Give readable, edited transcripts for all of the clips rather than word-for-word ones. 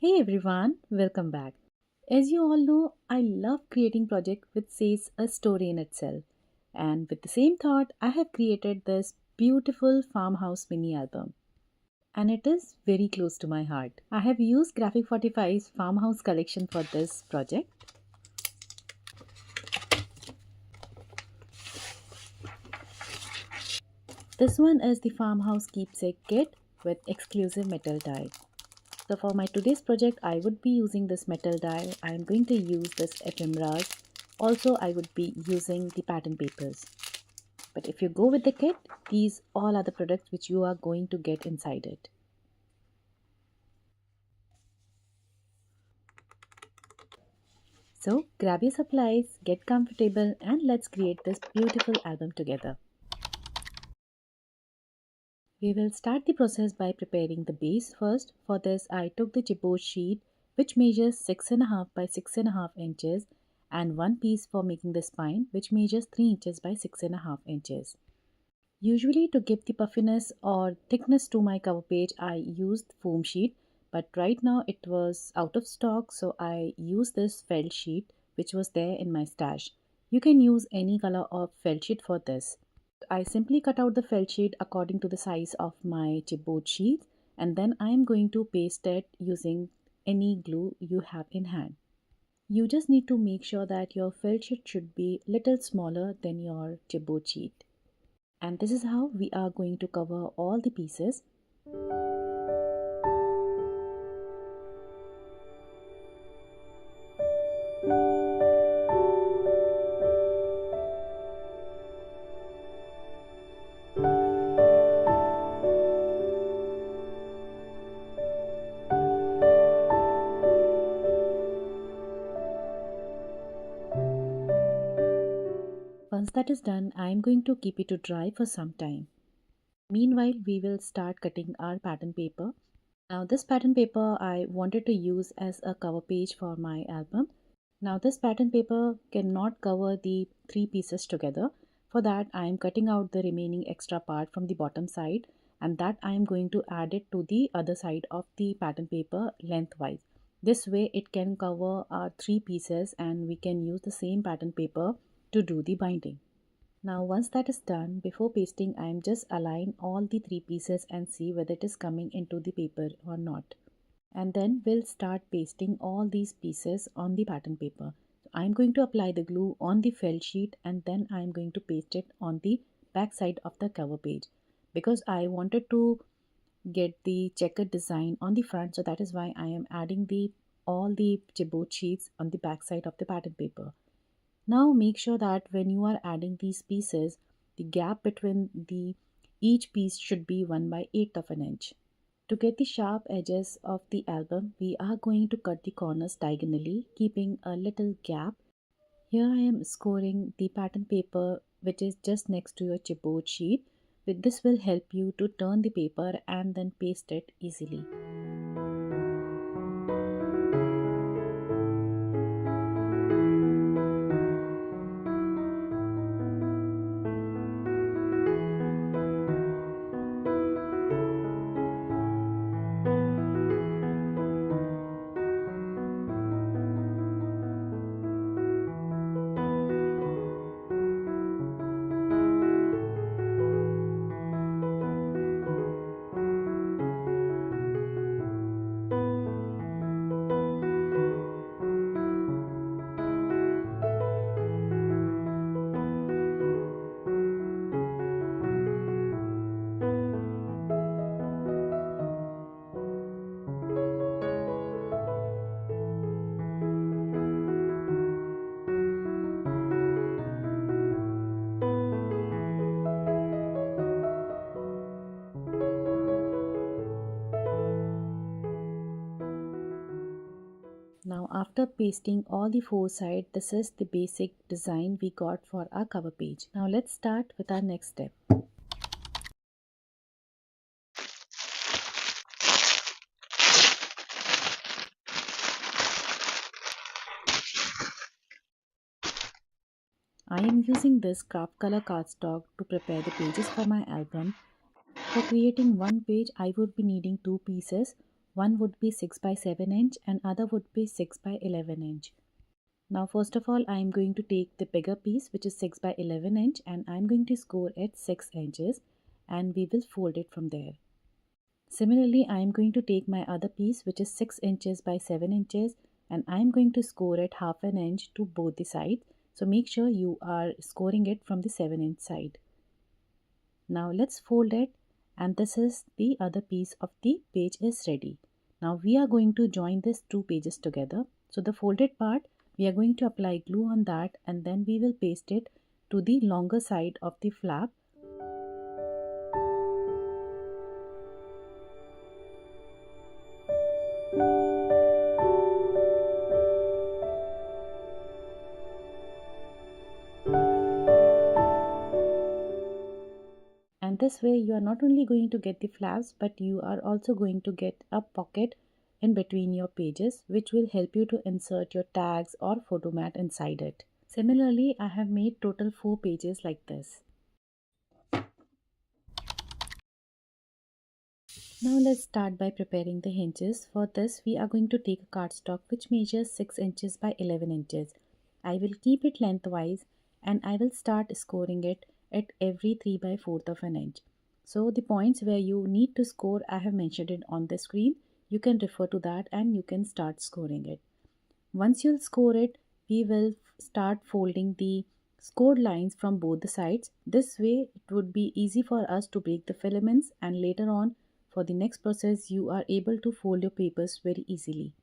Hey everyone, welcome back. As you all know, I love creating project which says a story in itself. And with the same thought, I have created this beautiful farmhouse mini album. And it is very close to my heart. I have used Graphic 45's farmhouse collection for this project. This one is the farmhouse keepsake kit with exclusive metal die. So for my today's project, I would be using this metal die. I am going to use this ephemeras. Also, I would be using the pattern papers. But if you go with the kit, these all are the products which you are going to get inside it. So grab your supplies, get comfortable, and let's create this beautiful album together. We will start the process by preparing the base first. For this, I took the chipboard sheet which measures 6.5 by 6.5 inches and one piece for making the spine which measures 3 inches by 6.5 inches. Usually to give the puffiness or thickness to my cover page, I used foam sheet, but right now it was out of stock, so I used this felt sheet which was there in my stash. You can use any color of felt sheet for this. I simply cut out the felt sheet according to the size of my chipboard sheet, and then I am going to paste it using any glue you have in hand. You just need to make sure that your felt sheet should be little smaller than your chipboard sheet. And this is how we are going to cover all the pieces. Once that is done, I am going to keep it to dry for some time. Meanwhile, we will start cutting our pattern paper. Now this pattern paper I wanted to use as a cover page for my album. Now this pattern paper cannot cover the three pieces together. For that I am cutting out the remaining extra part from the bottom side, and that I am going to add it to the other side of the pattern paper lengthwise. This way it can cover our three pieces and we can use the same pattern paper to do the binding. Now once that is done, before pasting I am just align all the three pieces and see whether it is coming into the paper or not. And then we'll start pasting all these pieces on the pattern paper. So I'm going to apply the glue on the felt sheet and then I'm going to paste it on the back side of the cover page, because I wanted to get the checkered design on the front, so that is why I am adding the all the chipboard sheets on the back side of the pattern paper. Now make sure that when you are adding these pieces, the gap between the each piece should be 1 by 8 of an inch. To get the sharp edges of the album, we are going to cut the corners diagonally, keeping a little gap. Here I am scoring the pattern paper which is just next to your chipboard sheet. With this will help you to turn the paper and then paste it easily. Now after pasting all the four sides, this is the basic design we got for our cover page. Now let's start with our next step. I am using this craft color cardstock to prepare the pages for my album. For creating one page, I would be needing two pieces. One would be 6 by 7 inch and other would be 6 by 11 inch. Now first of all I am going to take the bigger piece which is 6 by 11 inch and I am going to score it 6 inches and we will fold it from there. Similarly, I am going to take my other piece which is 6 inches by 7 inches and I am going to score it half an inch to both the sides. So make sure you are scoring it from the 7-inch side. Now let's fold it, and this is the other piece of the page is ready. Now we are going to join these two pages together. So the folded part, we are going to apply glue on that and then we will paste it to the longer side of the flap. And this way you are not only going to get the flaps but you are also going to get a pocket in between your pages which will help you to insert your tags or photo mat inside it. Similarly, I have made total 4 pages like this. Now let's start by preparing the hinges. For this we are going to take a cardstock which measures 6 inches by 11 inches. I will keep it lengthwise and I will start scoring it at every 3 by 4th of an inch. So the points where you need to score I have mentioned it on the screen. You can refer to that and you can start scoring it. Once you'll score it, we will start folding the scored lines from both the sides. This way it would be easy for us to break the filaments and later on for the next process you are able to fold your papers very easily.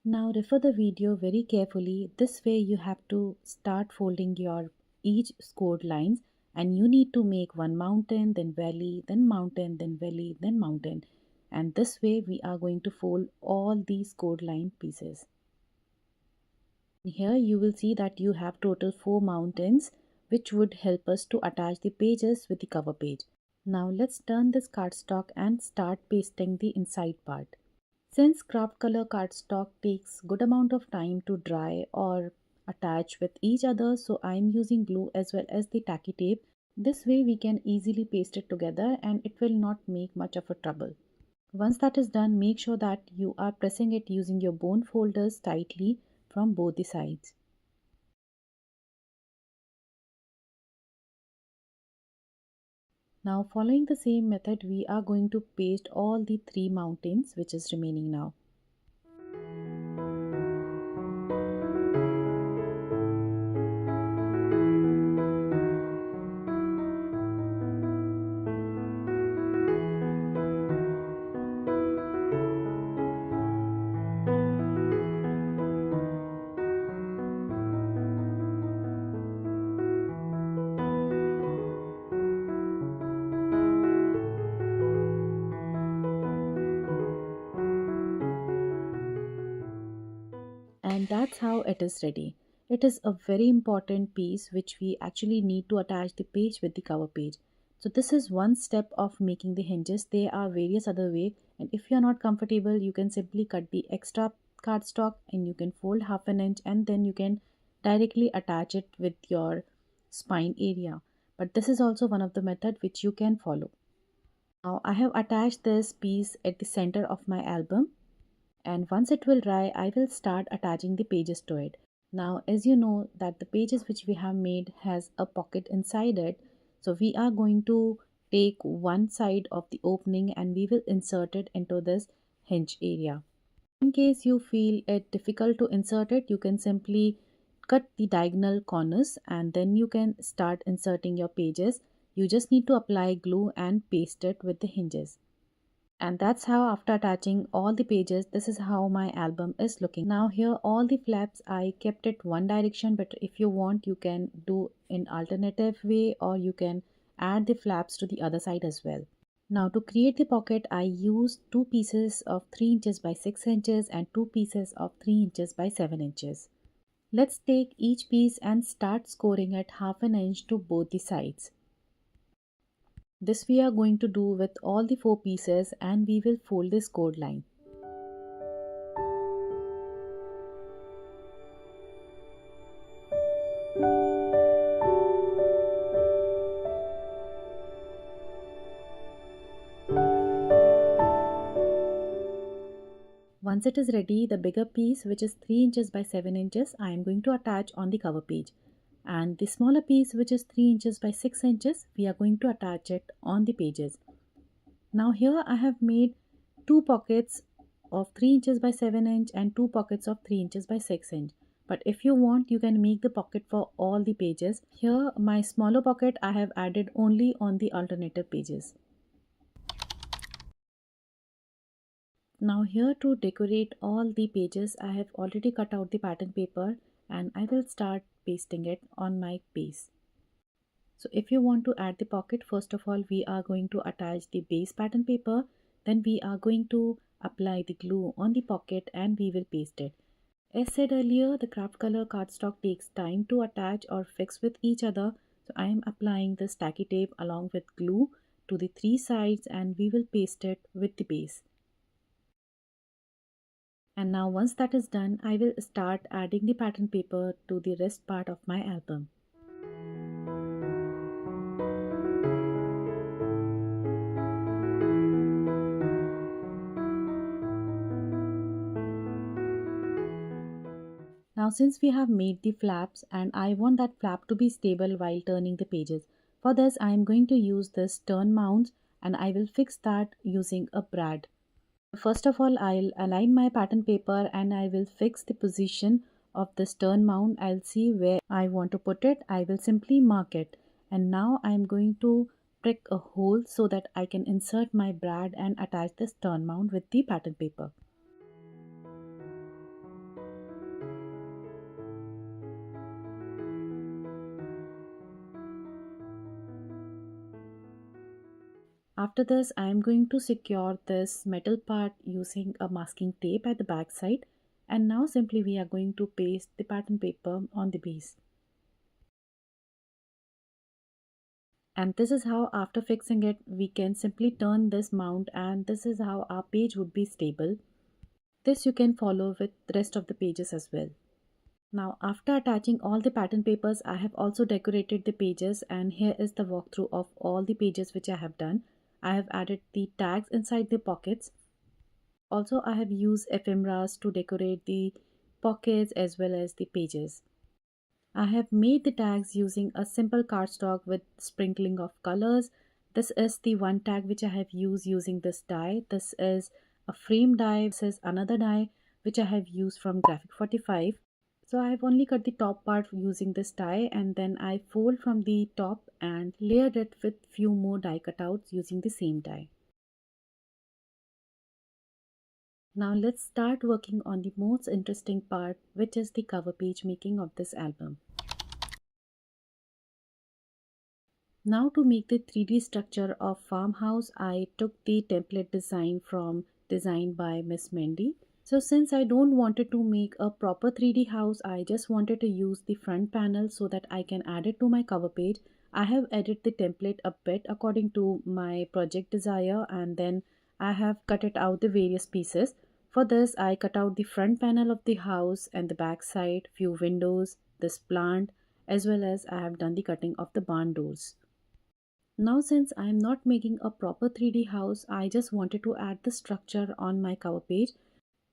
Now refer the video very carefully. This way you have to start folding your each scored lines and you need to make one mountain, then valley, then mountain, then valley, then mountain. And this way we are going to fold all these scored line pieces. Here you will see that you have total 4 mountains which would help us to attach the pages with the cover page. Now let's turn this cardstock and start pasting the inside part. Since craft color cardstock takes good amount of time to dry or attach with each other, so I am using glue as well as the tacky tape. This way we can easily paste it together and it will not make much of a trouble. Once that is done, make sure that you are pressing it using your bone folders tightly from both the sides. Now following the same method, we are going to paste all the 3 mountains which is remaining now. And that's how it is ready. It is a very important piece which we actually need to attach the page with the cover page. So this is one step of making the hinges. There are various other way, and if you are not comfortable you can simply cut the extra cardstock and you can fold half an inch and then you can directly attach it with your spine area. But this is also one of the method which you can follow. Now I have attached this piece at the center of my album, and once it will dry I will start attaching the pages to it. Now as you know that the pages which we have made has a pocket inside it, so we are going to take one side of the opening and we will insert it into this hinge area. In case you feel it difficult to insert it, you can simply cut the diagonal corners and then you can start inserting your pages. You just need to apply glue and paste it with the hinges. And that's how after attaching all the pages, this is how my album is looking. Now here all the flaps I kept it one direction, but if you want you can do in alternative way or you can add the flaps to the other side as well. Now to create the pocket I used 2 pieces of 3 inches by 6 inches and 2 pieces of 3 inches by 7 inches. Let's take each piece and start scoring at half an inch to both the sides. This we are going to do with all the 4 pieces and we will fold this scored line. Once it is ready, the bigger piece, which is 3 inches by 7 inches, I am going to attach on the cover page. And the smaller piece, which is 3 inches by 6 inches, we are going to attach it on the pages. Now here I have made two pockets of 3 inches by 7 inch and two pockets of 3 inches by 6 inch. But if you want, you can make the pocket for all the pages. Here my smaller pocket I have added only on the alternative pages. Now here to decorate all the pages, I have already cut out the pattern paper and I will start pasting it on my base. So if you want to add the pocket, first of all we are going to attach the base pattern paper, then we are going to apply the glue on the pocket and we will paste it. As said earlier, the craft color cardstock takes time to attach or fix with each other. So I am applying the tacky tape along with glue to the three sides and we will paste it with the base. And now once that is done, I will start adding the pattern paper to the rest part of my album. Now since we have made the flaps and I want that flap to be stable while turning the pages, for this I am going to use this turn mounts and I will fix that using a brad. First of all, I'll align my pattern paper and I will fix the position of this turn mount. I'll see where I want to put it. I will simply mark it. And now I'm going to prick a hole so that I can insert my brad and attach this turn mount with the pattern paper. After this, I am going to secure this metal part using a masking tape at the back side, and now simply we are going to paste the pattern paper on the base. And this is how, after fixing it, we can simply turn this mount and this is how our page would be stable. This you can follow with the rest of the pages as well. Now after attaching all the pattern papers, I have also decorated the pages and here is the walkthrough of all the pages which I have done. I have added the tags inside the pockets. Also I have used ephemeras to decorate the pockets as well as the pages. I have made the tags using a simple cardstock with sprinkling of colors. This is the one tag which I have used using this die. This is a frame die. This is another die which I have used from Graphic 45. So I have only cut the top part using this die and then I fold from the top and layered it with few more die cutouts using the same die. Now let's start working on the most interesting part, which is the cover page making of this album. Now to make the 3D structure of farmhouse, I took the template design from Designed by Miss Mandy. So since I don't wanted to make a proper 3D house, I just wanted to use the front panel so that I can add it to my cover page. I have edited the template a bit according to my project desire and then I have cut it out the various pieces. For this, I cut out the front panel of the house and the back side, few windows, this plant, as well as I have done the cutting of the barn doors. Now since I am not making a proper 3D house, I just wanted to add the structure on my cover page.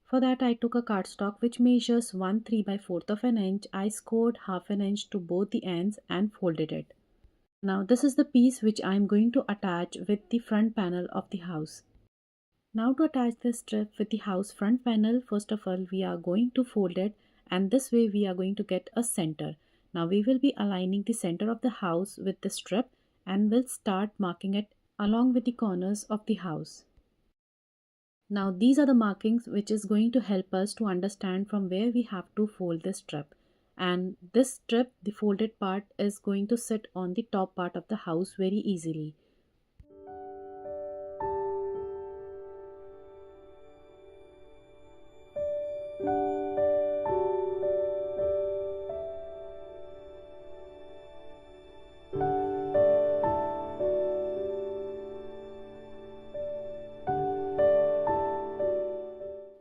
For that I took a cardstock which measures 1/3 by 4th of an inch. I scored half an inch to both the ends and folded it. Now this is the piece which I am going to attach with the front panel of the house. Now to attach this strip with the house front panel, first of all we are going to fold it and this way we are going to get a center. Now we will be aligning the center of the house with the strip and we'll start marking it along with the corners of the house. Now these are the markings which is going to help us to understand from where we have to fold this strip. And this strip, the folded part, is going to sit on the top part of the house very easily.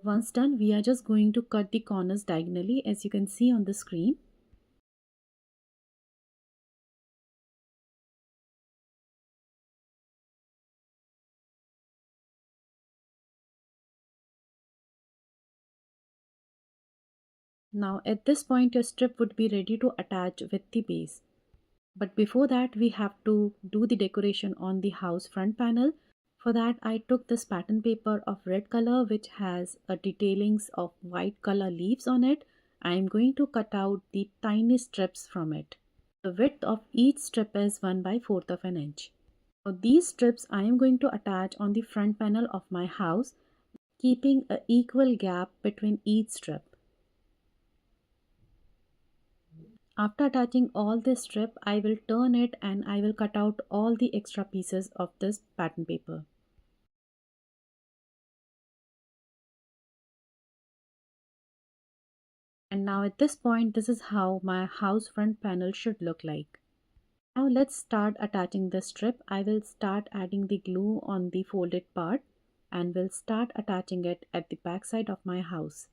Once done, we are just going to cut the corners diagonally as you can see on the screen. Now at this point your strip would be ready to attach with the base. But before that we have to do the decoration on the house front panel. For that I took this pattern paper of red color which has a detailings of white color leaves on it. I am going to cut out the tiny strips from it. The width of each strip is 1/4 of an inch. So these strips I am going to attach on the front panel of my house, keeping an equal gap between each strip. After attaching all this strip, I will turn it and I will cut out all the extra pieces of this pattern paper. And now at this point, this is how my house front panel should look like. Now let's start attaching the strip. I will start adding the glue on the folded part and will start attaching it at the back side of my house.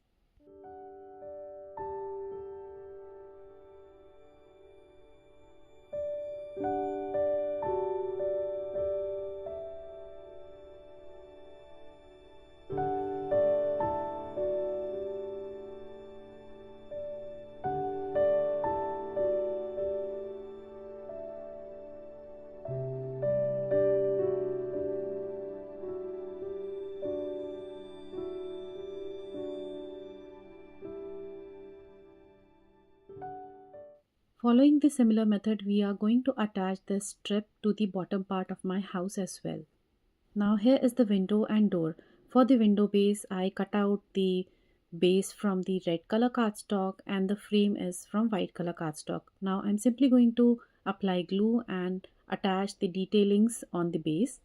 Following the similar method, we are going to attach this strip to the bottom part of my house as well. Now here is the window and door. For the window base, I cut out the base from the red color cardstock and the frame is from white color cardstock. Now I'm simply going to apply glue and attach the detailings on the base.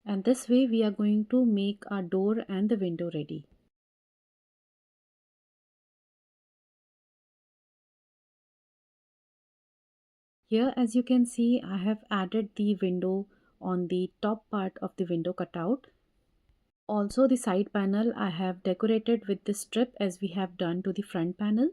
And this way we are going to make our door and the window ready. Here as you can see, I have added the window on the top part of the window cutout. Also the side panel I have decorated with the strip as we have done to the front panel.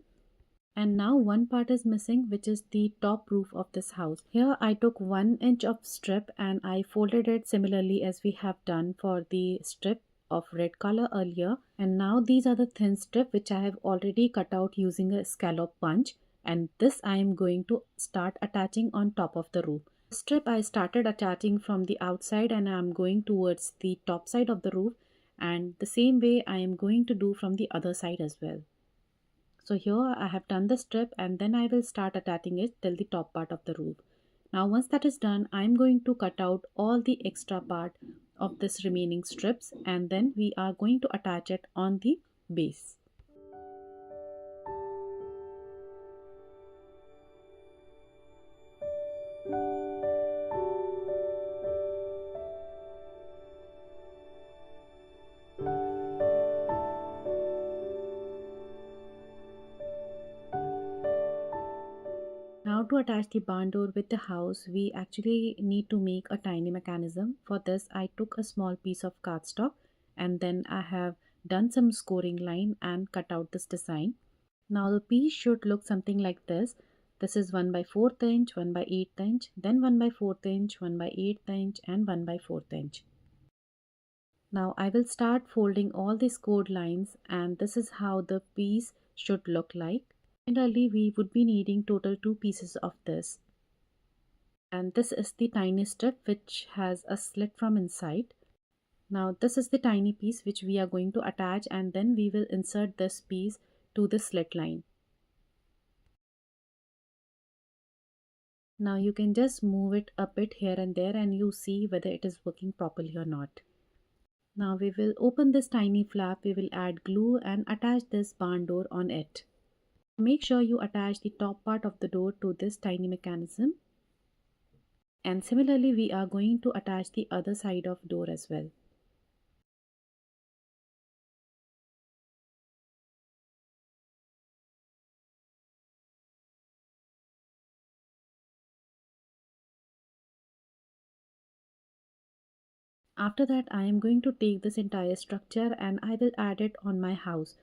And now one part is missing, which is the top roof of this house. Here I took 1 inch of strip and I folded it similarly as we have done for the strip of red color earlier. And now these are the thin strip which I have already cut out using a scallop punch, and this I am going to start attaching on top of the roof. The strip I started attaching from the outside and I am going towards the top side of the roof, and the same way I am going to do from the other side as well. So here I have done the strip and then I will start attaching it till the top part of the roof. Now once that is done, I am going to cut out all the extra part of this remaining strips and then we are going to attach it on the base. Now to attach the barn door with the house, we actually need to make a tiny mechanism. For this, I took a small piece of cardstock and then I have done some scoring line and cut out this design. Now the piece should look something like this. This is 1/4 inch, 1/8 inch, then 1/4 inch, 1/8 inch and 1/4 inch. Now I will start folding all the scored lines and this is how the piece should look like. Similarly, we would be needing total 2 pieces of this. And this is the tiny strip which has a slit from inside. Now this is the tiny piece which we are going to attach and then we will insert this piece to the slit line. Now you can just move it a bit here and there and you see whether it is working properly or not. Now we will open this tiny flap, we will add glue and attach this barn door on it. Make sure you attach the top part of the door to this tiny mechanism. And similarly, we are going to attach the other side of door as well. After that, I am going to take this entire structure and I will add it on my house.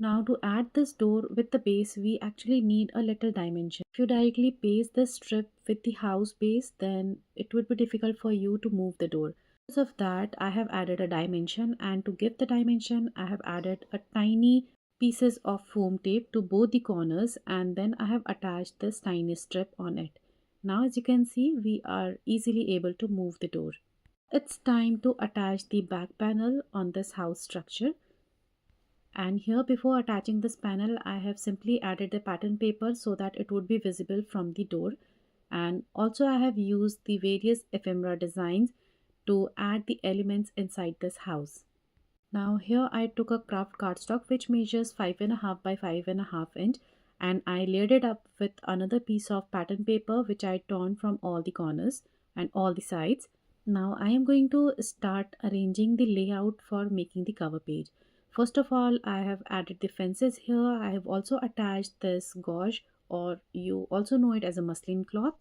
Now to add this door with the base, we actually need a little dimension. If you directly paste this strip with the house base, then it would be difficult for you to move the door. Because of that, I have added a dimension, and to give the dimension, I have added a tiny pieces of foam tape to both the corners, and then I have attached this tiny strip on it. Now as you can see, we are easily able to move the door. It's time to attach the back panel on this house structure. And here, before attaching this panel, I have simply added the pattern paper so that it would be visible from the door. And also I have used the various ephemera designs to add the elements inside this house. Now here I took a craft cardstock which measures 5.5 by 5.5 inch, and I layered it up with another piece of pattern paper which I torn from all the corners and all the sides. Now I am going to start arranging the layout for making the cover page. First of all, I have added the fences here. I have also attached this gauze, or you also know it as a muslin cloth.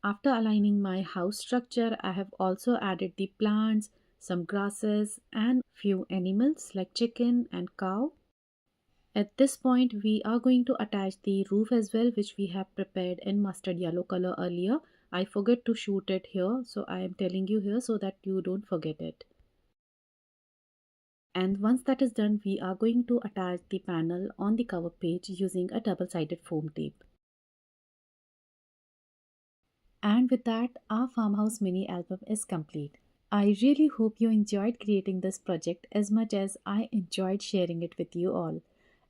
After aligning my house structure, I have also added the plants, some grasses, and few animals like chicken and cow. At this point, we are going to attach the roof as well, which we have prepared in mustard yellow color earlier. I forgot to shoot it here, so I am telling you here so that you don't forget it. And once that is done, we are going to attach the panel on the cover page using a double-sided foam tape. And with that, our farmhouse mini album is complete. I really hope you enjoyed creating this project as much as I enjoyed sharing it with you all.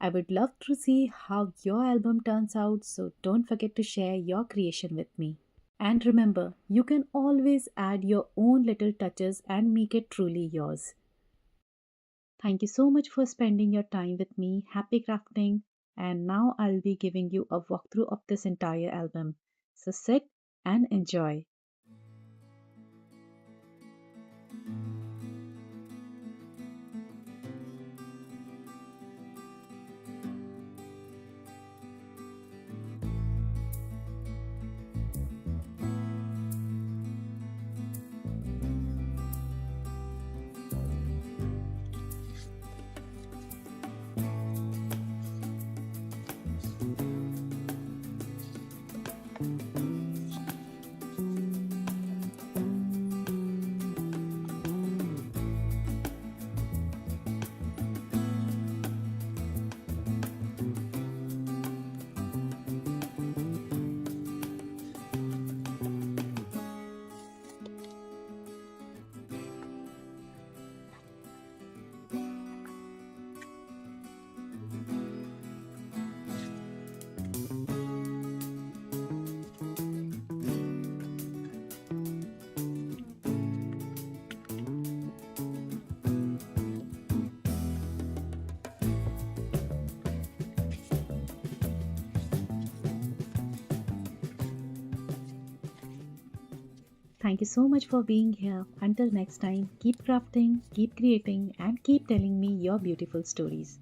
I would love to see how your album turns out, so don't forget to share your creation with me. And remember, you can always add your own little touches and make it truly yours. Thank you so much for spending your time with me. Happy crafting! And now I'll be giving you a walkthrough of this entire album. So sit and enjoy. Thank you so much for being here. Until next time, keep crafting, keep creating, and keep telling me your beautiful stories.